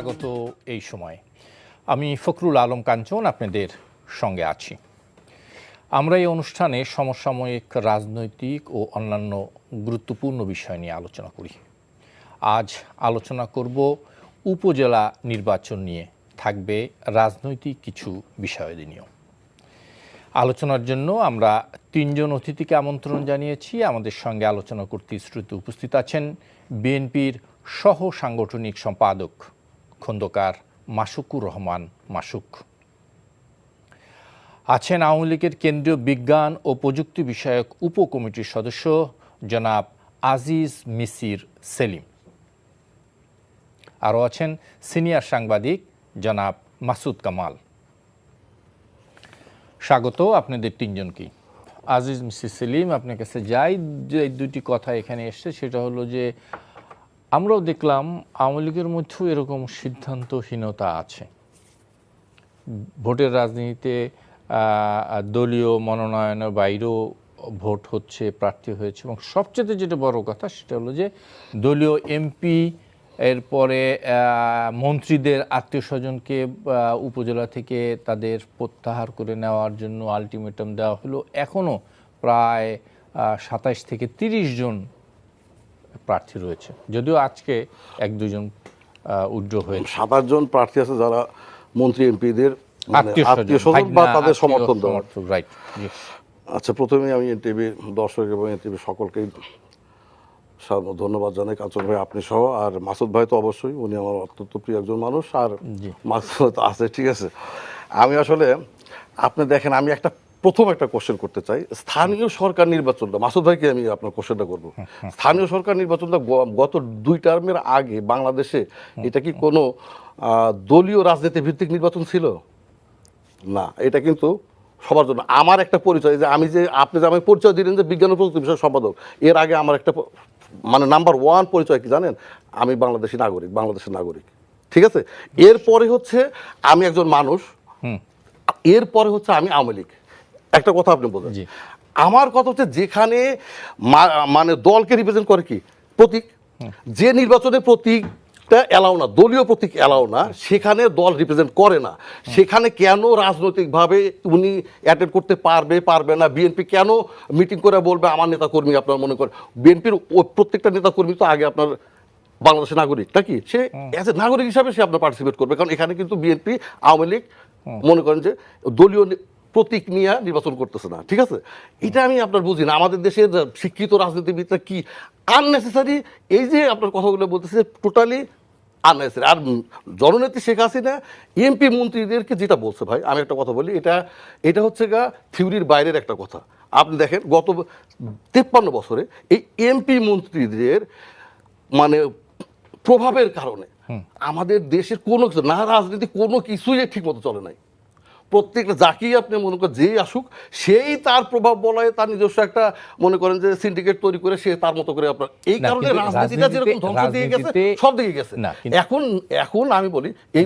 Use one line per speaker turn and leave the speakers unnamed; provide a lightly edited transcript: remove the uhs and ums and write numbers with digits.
স্বাগত এই সময়। আমি ফখরুল আলম কাঞ্চন আপনাদের সঙ্গে আছি। আমরা এই অনুষ্ঠানে সমসাময়িক রাজনৈতিক ও অন্যান্য গুরুত্বপূর্ণ বিষয় নিয়ে আলোচনা করি। আজ আলোচনা করব উপজেলা নির্বাচন নিয়ে, থাকবে রাজনৈতিক কিছু বিষয়াদি নিয়েও। আলোচনার জন্য আমরা তিনজন অতিথিকে আমন্ত্রণ জানিয়েছি। আমাদের সঙ্গে আলোচনা করতে স্টুডিওতে উপস্থিত আছেন বিএনপির সহ সাংগঠনিক সম্পাদক খন্দকার মাসুকুর রহমান মাসুক, আছেন আওয়ামী লীগের কেন্দ্রীয় বিজ্ঞান ও প্রযুক্তি বিষয়ক উপকমিটির সদস্য জনাব আজিজ মিসির সেলিম, আরও আছেন সিনিয়র সাংবাদিক জনাব মাসুদ কামাল। স্বাগত আপনাদের তিনজনকেই। আজিজ মিসির সেলিম, আপনার কাছে যাই, যে দুটি কথা এখানে এসছে সেটা হলো যে আমরাও দেখলাম আওয়ামী লীগের মধ্যেও এরকম সিদ্ধান্তহীনতা আছে। ভোটের রাজনীতিতে দলীয় মনোনয়নের বাইরেও ভোট হচ্ছে, প্রার্থী হয়েছে, এবং সবচেয়ে যেটা বড় কথা সেটা হলো যে দলীয় এমপি এরপরে মন্ত্রীদের আত্মীয় স্বজনকে উপজেলা থেকে তাদের প্রত্যাহার করে নেওয়ার জন্য আলটিমেটাম দেওয়া হলো। এখনও প্রায় 27 থেকে 30 জন প্রার্থী রয়েছে, যদিও আজকে 1-2 জন উইথড্র হয়েছে।
27 জন প্রার্থী আছে যারা মন্ত্রী এমপিদের আত্মীয় স্বজন বা তাদের সমর্থন দেওয়া।
রাইট।
আচ্ছা, প্রথমে আমি এনটিভি দর্শক এবং এনটিভি সকলকেই ধন্যবাদ জানাই, কাঞ্চন ভাই আপনি সহ, আর মাসুদ ভাই তো অবশ্যই, উনি আমার অত্যন্ত প্রিয় একজন মানুষ, আর মাসুদ আছে, ঠিক আছে। আমি আসলে আপনি দেখেন, আমি প্রথম একটা কোশ্চেন করতে চাই। স্থানীয় সরকার নির্বাচনটা, মাসুদ ভাইকে আমি আপনার কোশ্চেনটা করবো। স্থানীয় সরকার নির্বাচনটা গত 2 টার্মের আগে বাংলাদেশে এটা কি কোনো দলীয় রাজনীতি ভিত্তিক নির্বাচন ছিল? না, এটা কিন্তু সবার জন্য। আমার একটা পরিচয়, যে আপনি যে আমি পরিচয় দিলেন যে বিজ্ঞান ও প্রযুক্তি বিষয়ক সম্পাদক, এর আগে আমার একটা মানে নাম্বার 1 পরিচয় কি জানেন? আমি বাংলাদেশি নাগরিক, বাংলাদেশের নাগরিক, ঠিক আছে। এরপরে হচ্ছে আমি একজন মানুষ, এরপরে হচ্ছে আমি আওয়ামী লীগ। একটা কথা আপনি বলেন, আমার কথা হচ্ছে যেখানে মানে দলকে রিপ্রেজেন্ট করে কি প্রতীক, যে নির্বাচনে প্রতীকটা এলাও না, দলীয় প্রতীক এলাও না, সেখানে দল রিপ্রেজেন্ট করে না। সেখানে কেন রাজনৈতিকভাবে উনি অ্যাটেন্ড করতে পারবে না? বিএনপি কেন মিটিং করে বলবে আমার নেতাকর্মী, আপনার মনে করেন বিএনপির প্রত্যেকটা নেতাকর্মী তো আগে আপনার বাংলাদেশের নাগরিক, নাকি? সে অ্যাজ এ নাগরিক হিসাবে সে আপনার পার্টিসিপেট করবে, কারণ এখানে কিন্তু বিএনপি আওয়ামী লীগ মনে করেন যে দলীয় প্রতীক নিয়ে নির্বাচন করতেছে না, ঠিক আছে। এটা আমি আপনার বুঝি না, আমাদের দেশের শিক্ষিত রাজনীতিবিদরা কি আননেসেসারি এই যে আপনার কথাগুলো বলতেছে, টোটালি আননেসেসারি। আর জননেত্রী শেখ হাসিনা এমপি মন্ত্রীদেরকে যেটা বলছে, ভাই আমি একটা কথা বলি, এটা হচ্ছে গা থিওরির বাইরের একটা কথা। আপনি দেখেন গত 53 বছরে এই এমপি মন্ত্রীদের মানে প্রভাবের কারণে আমাদের দেশের কোনো কিছু না, রাজনীতি কোনো কিছুই ঠিক মতো চলে নাই। প্রত্যেকটা যাকেই আপনি মনে করেন যেই আসুক, সেই তার প্রভাব বলায় তার নিজস্ব একটা মনে করেন যে সিন্ডিকেট তৈরি করে সে তার মতো করে আপনার, এই কারণে রাজনীতিটা যেরকম ধ্বংস দিয়ে গেছে সব দিকে গেছে। এখন আমি বলি এই